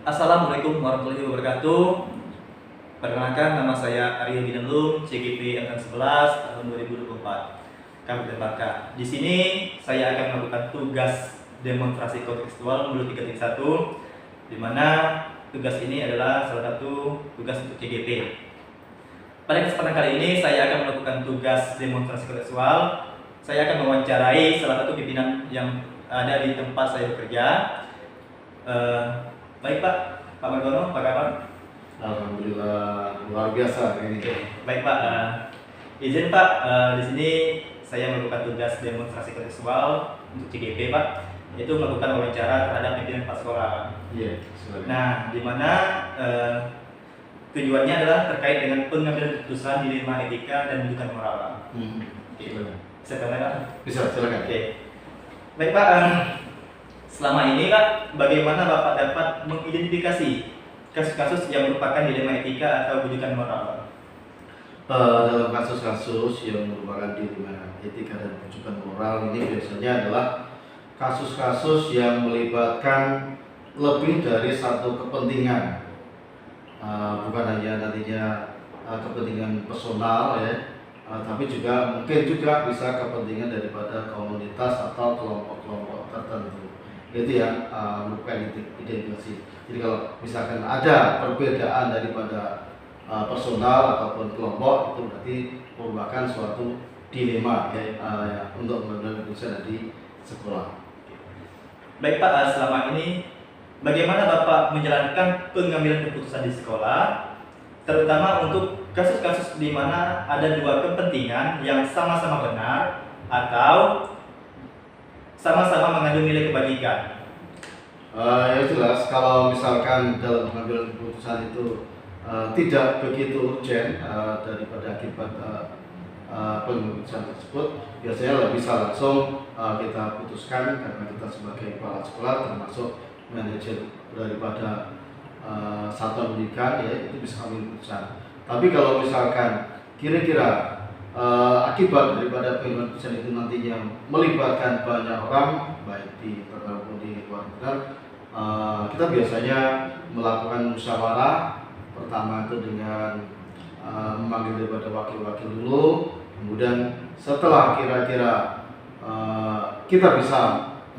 Assalamualaikum warahmatullahi wabarakatuh. Perkenalkan, nama saya Arya Binalum, CGP angkatan 11 tahun 2024, Kabupaten Bangka. Di sini saya akan melakukan tugas demonstrasi kontekstual modul 3.1, di mana tugas ini adalah salah satu tugas untuk CGP. Pada kesempatan kali ini saya akan melakukan tugas demonstrasi kontekstual. Saya akan mewawancarai salah satu pimpinan yang ada di tempat saya bekerja. Baik Pak Margono, apa kabar? Alhamdulillah luar biasa ini. Baik Pak, izin Pak, di sini saya melakukan tugas demonstrasi kontekstual untuk CGP Pak, yaitu melakukan wawancara terhadap pimpinan Pak sekolah. Iya, silakan. Nah, di mana tujuannya adalah terkait dengan pengambilan keputusan dilema etika dan rujukan moral. Oke. Silakan. Bisa mulai Pak? Bisa, silakan. Oke. Baik Pak, selama ini Pak, bagaimana Bapak dapat mengidentifikasi kasus-kasus yang merupakan dilema etika atau rujukan moral Pak? Dalam kasus-kasus yang merupakan dilema etika dan rujukan moral ini biasanya adalah kasus-kasus yang melibatkan lebih dari satu kepentingan, bukan hanya nantinya kepentingan personal ya, tapi juga mungkin juga bisa kepentingan daripada komunitas atau kelompok-kelompok tertentu. Itu yang merupakan identifikasi. Jadi kalau misalkan ada perbedaan daripada personal ataupun kelompok, itu berarti merupakan suatu dilema ya, untuk mengambil keputusan di sekolah. Baik Pak, selama ini bagaimana Bapak menjalankan pengambilan keputusan di sekolah, terutama untuk kasus-kasus di mana ada dua kepentingan yang sama-sama benar atau sama-sama mengandung nilai kebajikan? Ya jelas, kalau misalkan dalam pengambilan keputusan itu tidak begitu urgent daripada akibat pengambilan tersebut, biasanya bisa langsung kita putuskan karena kita sebagai kepala sekolah termasuk manajer daripada satuan pendidikan ya, itu bisa ambil keputusan. Tapi kalau misalkan kira-kira akibat daripada pengambilan keputusan itu nantinya melibatkan banyak orang, baik di internal maupun di luar internal, kita biasanya melakukan musyawarah. Pertama itu dengan memanggil daripada wakil-wakil dulu, kemudian setelah kira-kira kita bisa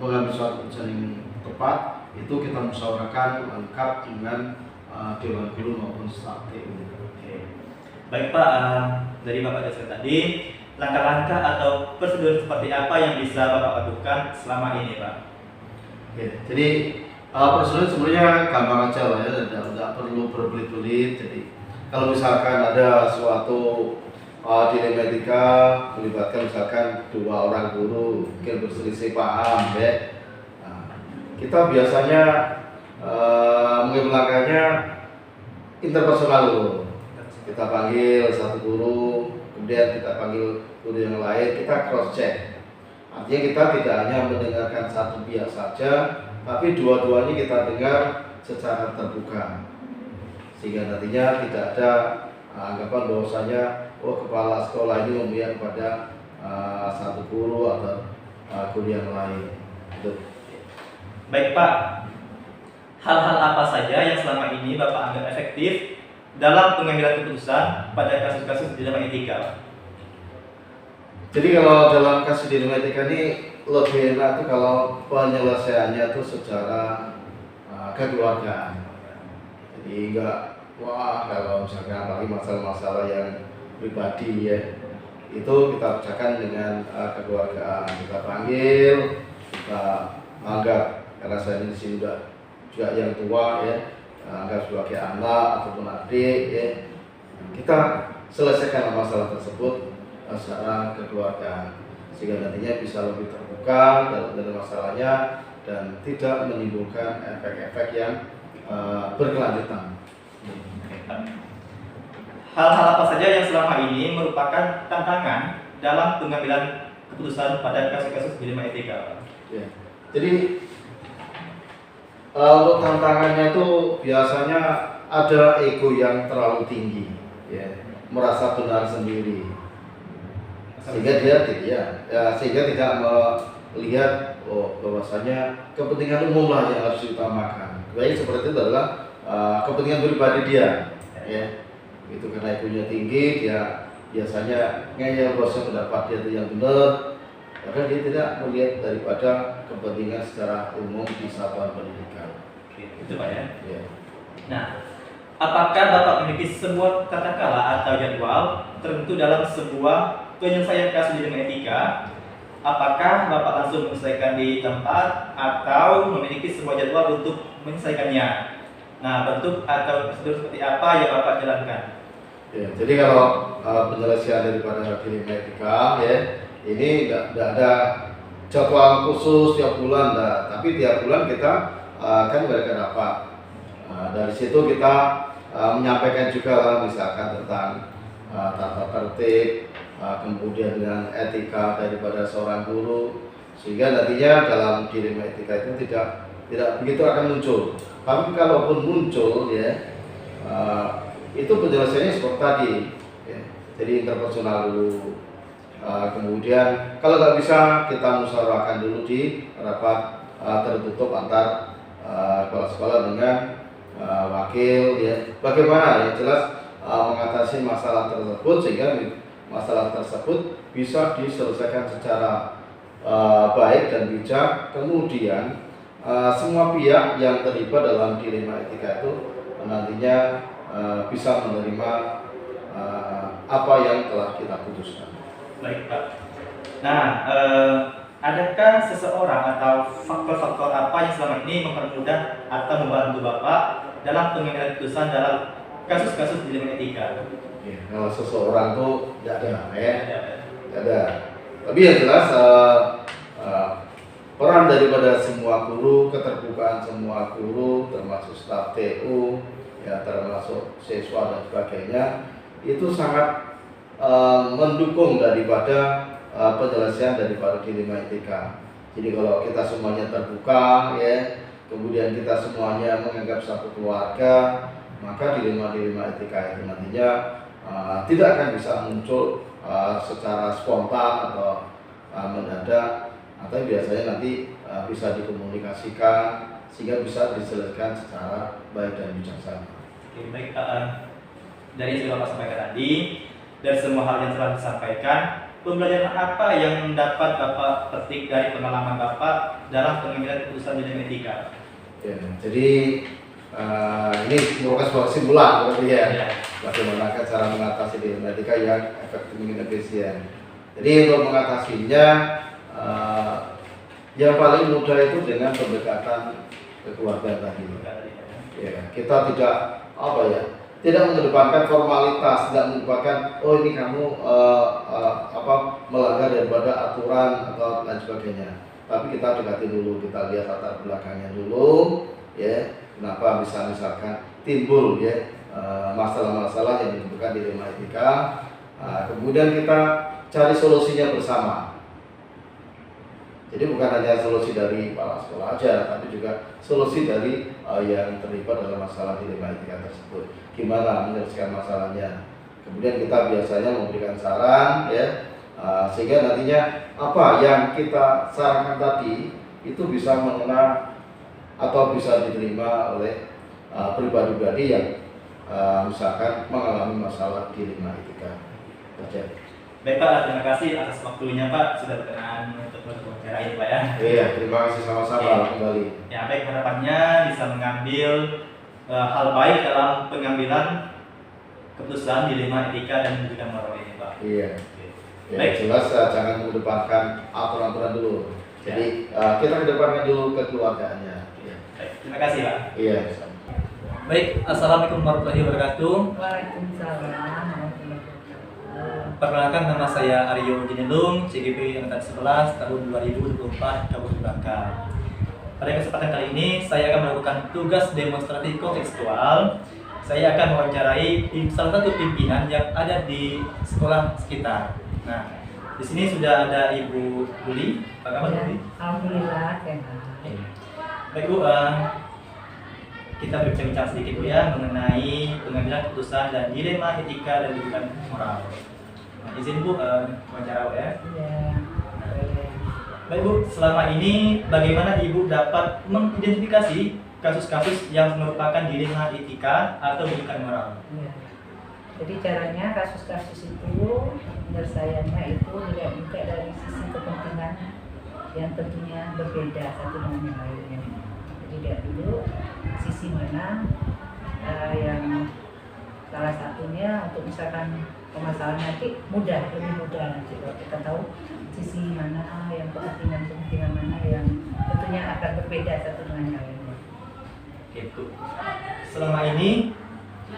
mengambil suatu keputusan yang tepat, itu kita musyawarahkan lengkap dengan dewan guru maupun staf TU. Baik Pak, dari Bapak jelaskan tadi, langkah-langkah atau prosedur seperti apa yang bisa Bapak lakukan selama ini Pak? Jadi prosedur sebenarnya gampang aja lah ya, tidak perlu berbelit-belit. Jadi kalau misalkan ada suatu dilema etika melibatkan misalkan dua orang guru mungkin berselisih paham ya, kita biasanya mengambil interpersonal dulu. Kita panggil satu guru, kemudian kita panggil guru yang lain, kita cross check. Artinya kita tidak hanya mendengarkan satu pihak saja, tapi dua-duanya kita dengar secara terbuka, sehingga nantinya tidak ada anggapan bahwasanya kepala sekolah ini memihak kepada satu guru atau guru yang lain. Gitu. Baik Pak, hal-hal apa saja yang selama ini Bapak anggap efektif dalam pengambilan keputusan pada kasus-kasus dilema etika? Jadi kalau dalam kasus dilema etika ini lebih enak tuh kalau penyelesaiannya itu secara kekeluargaan. Jadi enggak kalau misalkan apalagi masalah-masalah yang pribadi ya, itu kita bicarakan dengan kekeluargaan. Kita panggil, kita anggap karena saya di sini juga yang tua ya, anggap sebagai anak ataupun adik ya, kita selesaikan masalah tersebut secara kekeluargaan, sehingga nantinya bisa lebih terbuka dalam masalahnya dan tidak menimbulkan efek-efek yang berkelanjutan. Hal-hal apa saja yang selama ini merupakan tantangan dalam pengambilan keputusan pada kasus-kasus dilema etika? Ya. Jadi untuk tantangannya itu biasanya ada ego yang terlalu tinggi, ya, merasa benar sendiri, sehingga sehingga tidak melihat bahwasanya kepentingan umum lah yang harus diutamakan. baik seperti itu adalah kepentingan pribadi dia, ya. Itu karena ibunya tinggi, dia biasanya ngeyel proses pendapat dia itu yang benar, karena dia tidak melihat daripada kepentingan secara umum di satuan pendidikan. Oke, itu Pak ya. Ya. Nah, apakah Bapak memiliki sebuah tata kelola atau jadwal tertentu dalam sebuah penyelesaian kasus di bidang etika? Apakah Bapak langsung menyelesaikan di tempat atau memiliki sebuah jadwal untuk menyelesaikannya? Nah, bentuk atau prosedur seperti apa yang Bapak jalankan? Ya, jadi kalau penyelesaian daripada dilema etika, ya, ini tidak ada jadwal khusus tiap bulan, tapi tiap bulan kita kan berikan rapat. Dari situ kita menyampaikan juga lah, misalkan tentang tata tertib, kemudian dengan etika daripada seorang guru, sehingga nantinya dalam dilema etika itu tidak begitu akan muncul. Tapi kalaupun muncul, ya, itu penjelasannya seperti tadi, ya. Jadi interpersonal dulu, kemudian kalau nggak bisa kita musyawarahkan dulu di rapat tertutup antar kepala sekolah dengan wakil, ya. Bagaimana, ya, jelas mengatasi masalah tersebut sehingga masalah tersebut bisa diselesaikan secara baik dan bijak. Kemudian semua pihak yang terlibat dalam dilema etika itu nantinya bisa menerima apa yang telah kita putuskan. Baik Pak. Nah, adakah seseorang atau faktor-faktor apa yang selama ini mempermudah atau membantu Bapak dalam pengambilan keputusan dalam kasus-kasus dilema etika? Ya, kalau seseorang tuh tidak ada, ya, Ada. tidak ada. Tapi yang jelas peran daripada semua guru, keterbukaan semua guru, termasuk staf TU, ya, termasuk siswa dan sebagainya, itu sangat mendukung daripada penyelesaian daripada dilema etika. Jadi kalau kita semuanya terbuka, ya, kemudian kita semuanya menganggap satu keluarga, maka dilema-dilema etika itu nantinya tidak akan bisa muncul secara spontan atau mendadak, atau biasanya nanti bisa dikomunikasikan sehingga bisa diselesaikan secara baik dan bijaksana. Oke, baik. Dari yang sudah Bapak sampaikan tadi, dari semua hal yang telah disampaikan, pembelajaran apa yang dapat Bapak petik dari pengalaman Bapak dalam pengambilan keputusan dilema etika? Ya, jadi ini merupakan sebuah kesimpulan berarti, ya, Ya. bagaimana cara mengatasi dilema etika yang efektif dan efisien. Jadi untuk mengatasinya yang paling mudah itu dengan pendekatan kekeluargaan tadi. Ya, kita tidak mengedepankan formalitas, tidak mengedepankan ini kamu melanggar daripada aturan atau lain sebagainya. Tapi kita dekati dulu, kita lihat latar belakangnya dulu, ya, kenapa bisa misalkan timbul, ya, masalah-masalah yang ditemukan di dilema etika. Kemudian kita cari solusinya bersama. Jadi bukan hanya solusi dari kepala sekolah aja, tapi juga solusi dari yang terlibat dalam masalah dilema etika tersebut. Gimana menyelesaikan masalahnya? Kemudian kita biasanya memberikan saran, ya, sehingga nantinya apa yang kita sarankan tadi itu bisa mengena atau bisa diterima oleh pribadi-pribadi yang misalkan mengalami masalah dilema etika. Baik Pak, terima kasih atas waktunya Pak sudah berkenan untuk wawancara ini Pak ya. Iya, terima kasih sama-sama kembali. Ya, baik, harapannya bisa mengambil hal baik dalam pengambilan keputusan dilema etika dan juga moral ini Pak. Iya. Ya, Baik. jelas jangan mengedepankan aturan-aturan dulu. Jadi kita kedepankan dulu kekeluargaannya. Iya. Baik, terima kasih Pak. Iya. Baik, assalamualaikum warahmatullahi wabarakatuh. Waalaikumsalam warahmatullahi wabarakatuh. Perkenalkan, nama saya Aryo Jinelung, CGP Angkatan 11 tahun 2024 Kabupaten Bangka. Pada kesempatan kali ini saya akan melakukan tugas demonstrasi kontekstual. Saya akan mewawancarai salah satu pimpinan yang ada di sekolah sekitar. Nah, di sini sudah ada Ibu Buli. Apa kabar Buli? Alhamdulillah sehat. Baik Bu, kita berbincang sedikit Bu ya mengenai pengambilan keputusan dan dilema etika dan juga moral. Nah, izin Bu wawancara Bu ya. Iya. Boleh. Baik Bu, selama ini bagaimana Ibu dapat mengidentifikasi kasus-kasus yang merupakan dilema etika atau bukan moral. Ya. Jadi caranya kasus-kasus itu penyelesaiannya itu tidak juga dari sisi kepentingan yang tentunya berbeda satu dengan yang lainnya. Jadi lihat dulu sisi mana yang salah satunya untuk misalkan permasalahan nanti lebih mudah nanti kalau kita tahu sisi mana yang kepentingan mana yang tentunya akan berbeda satu dengan yang lainnya. Gitu. Selama ini,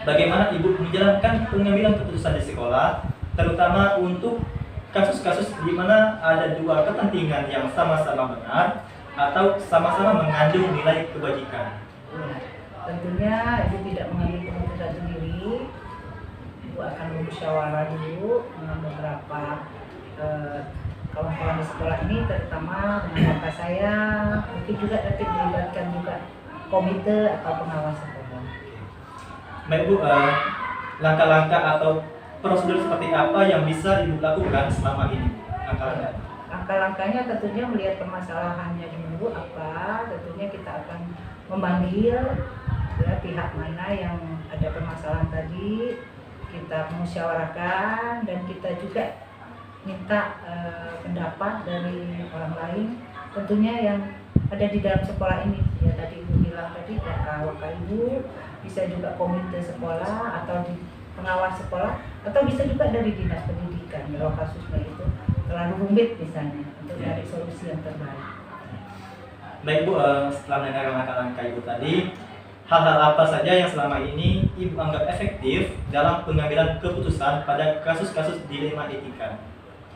bagaimana Ibu menjalankan pengambilan keputusan di sekolah, terutama untuk kasus-kasus di mana ada dua kepentingan yang sama-sama benar atau sama-sama mengandung nilai kebajikan? Ya, tentunya Ibu tidak mengambil keputusan sendiri. Ibu akan bermusyawarah dulu dengan beberapa kawan-kawan di sekolah ini, terutama dengan kakak saya, mungkin juga nanti melibatkan juga komite atau pengawas sekolah. Baik Bu, langkah-langkah atau prosedur seperti apa yang bisa Ibu lakukan selama ini? Langkah-langkahnya tentunya melihat permasalahannya dulu apa, tentunya kita akan memanggil ya, pihak mana yang ada permasalahan tadi, kita musyawarahkan dan kita juga minta pendapat dari orang lain, tentunya yang ada di dalam sekolah ini. Ya tadi Ibu bilang tadi kakak Ibu, bisa juga komite sekolah atau di pengawas sekolah, atau bisa juga dari dinas pendidikan kalau kasusnya itu terlalu rumit misalnya, untuk cari solusi yang terbaik. Baik Bu, setelah mendengar langkah-langkah Ibu tadi, hal-hal apa saja yang selama ini Ibu anggap efektif dalam pengambilan keputusan pada kasus-kasus dilema etika?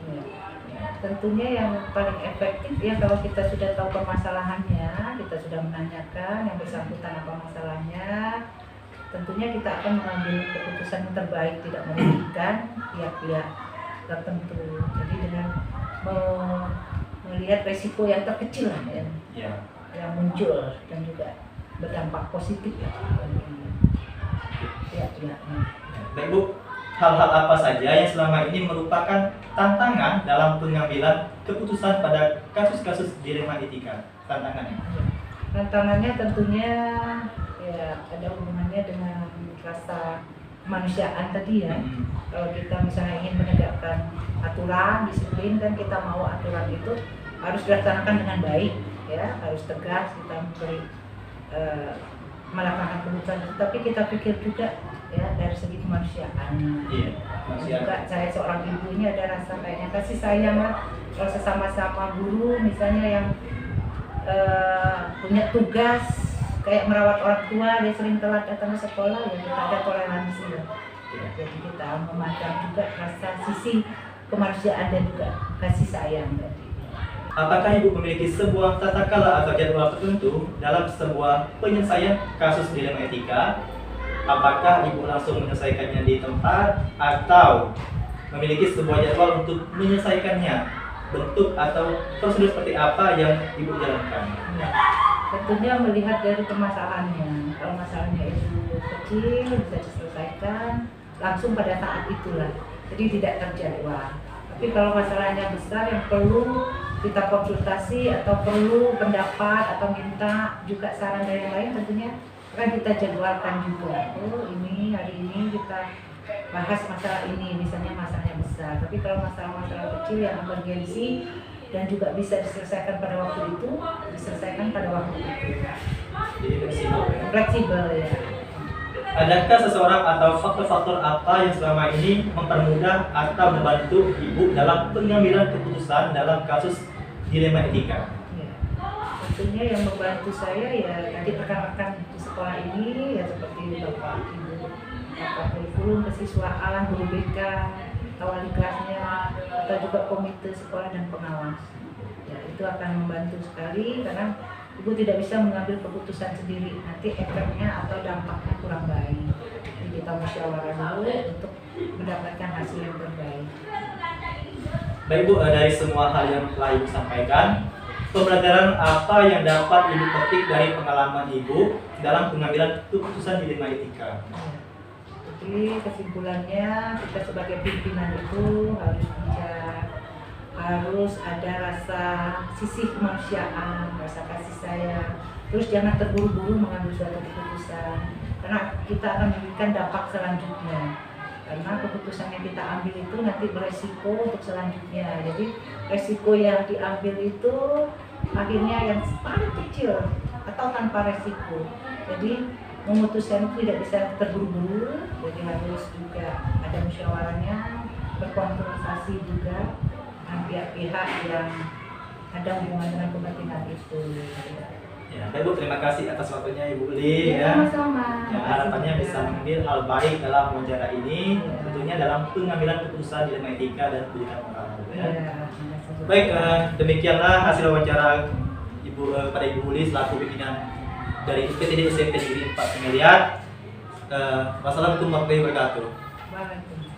Ya, tentunya yang paling efektif ya kalau kita sudah tahu permasalahannya, kita sudah menanyakan yang bersangkutan apa masalahnya, tentunya kita akan mengambil keputusan yang terbaik, tidak merugikan pihak-pihak tertentu. Jadi dengan melihat resiko yang terkecil lah yang muncul dan juga berdampak positif ya bagi pihak-pihaknya. Baik Bu, hal-hal apa saja yang selama ini merupakan tantangan dalam pengambilan keputusan pada kasus-kasus dilema etika? Tantangannya? Tantangannya tentunya ya ada hubungannya dengan rasa kemanusiaan tadi ya. Kalau kita misalnya ingin menegakkan aturan, disiplin, kan kita mau aturan itu harus dilaksanakan dengan baik ya, harus tegas kita melakukan keputusan itu, tapi kita pikir juga ya dari segi kemanusiaan. Iya, Juga saya seorang ibu ini ada rasa kayaknya kasih sayang lah kalau sesama-sama guru misalnya yang punya tugas kayak merawat orang tua, dia sering telat datang ke sekolah, ya kita ada toleransi ya. Jadi kita memandang juga rasa sisi kemanusiaan dan juga kasih sayang tadi. Apakah Ibu memiliki sebuah tata cara atau jadwal tertentu dalam sebuah penyelesaian kasus dilema etika? Apakah Ibu langsung menyelesaikannya di tempat atau memiliki sebuah jadwal untuk menyelesaikannya? Bentuk atau prosedur seperti apa yang Ibu jalankan? Ya, tentunya melihat dari permasalahannya. Kalau masalahnya itu kecil bisa diselesaikan langsung pada saat itulah. Jadi tidak terjadwal. Tapi kalau masalahnya besar yang perlu kita konsultasi atau perlu pendapat atau minta juga saran dari yang lain, tentunya akan kita jadwalkan juga. Oh ini hari ini kita bahas masalah ini, misalnya masalahnya besar. Tapi kalau masalah-masalah kecil yang emergensi dan juga bisa diselesaikan pada waktu itu, diselesaikan pada waktu itu. Jadi Fleksibel ya. Adakah seseorang atau faktor-faktor apa yang selama ini mempermudah atau membantu Ibu dalam pengambilan keputusan dalam kasus dilema etika? Ya. Tentunya yang membantu saya ya tadi rekan-rekan di sekolah ini ya seperti Bapak Ibu, Bapak kurikulum kesiswaan, guru BK, atau wali kelasnya, atau juga komite sekolah dan pengawas. Ya itu akan membantu sekali karena Ibu tidak bisa mengambil keputusan sendiri, nanti efeknya atau dampaknya kurang baik. Jadi kita musyawarah dulu untuk mendapatkan hasil yang terbaik. Baik Bu, dari semua hal yang telah Ibu sampaikan, pembelajaran apa yang dapat Ibu petik dari pengalaman Ibu dalam pengambilan keputusan dilema etika? Jadi kesimpulannya kita sebagai pimpinan itu harus bijak, harus ada rasa sisi kemanusiaan, rasa kasih sayang, Terus jangan terburu-buru mengambil suatu keputusan, karena kita akan memberikan dampak selanjutnya. Karena keputusan yang kita ambil itu nanti beresiko untuk selanjutnya. Jadi resiko yang diambil itu akhirnya yang paling kecil atau tanpa resiko. Jadi memutuskan itu tidak bisa terburu-buru, jadi harus juga ada musyawarahnya, berkonsultasi juga dengan pihak-pihak yang ada hubungan dengan kepentingan itu. Ya, baik Bu, terima kasih atas waktunya Ibu Uli Ya, ya. sama-sama. Ya, harapannya bisa mengambil hal baik dalam wawancara ini, Ya. tentunya dalam pengambilan keputusan di dalam etika dan pendidikan moral. Ya, Ya. terima kasih. Baik, demikianlah hasil wawancara pada Ibu Uli selaku pimpinan dari UPTD SMP Negeri 4 Pengeliat. Wassalamualaikum warahmatullahi wabarakatuh. Waalaikumsalam.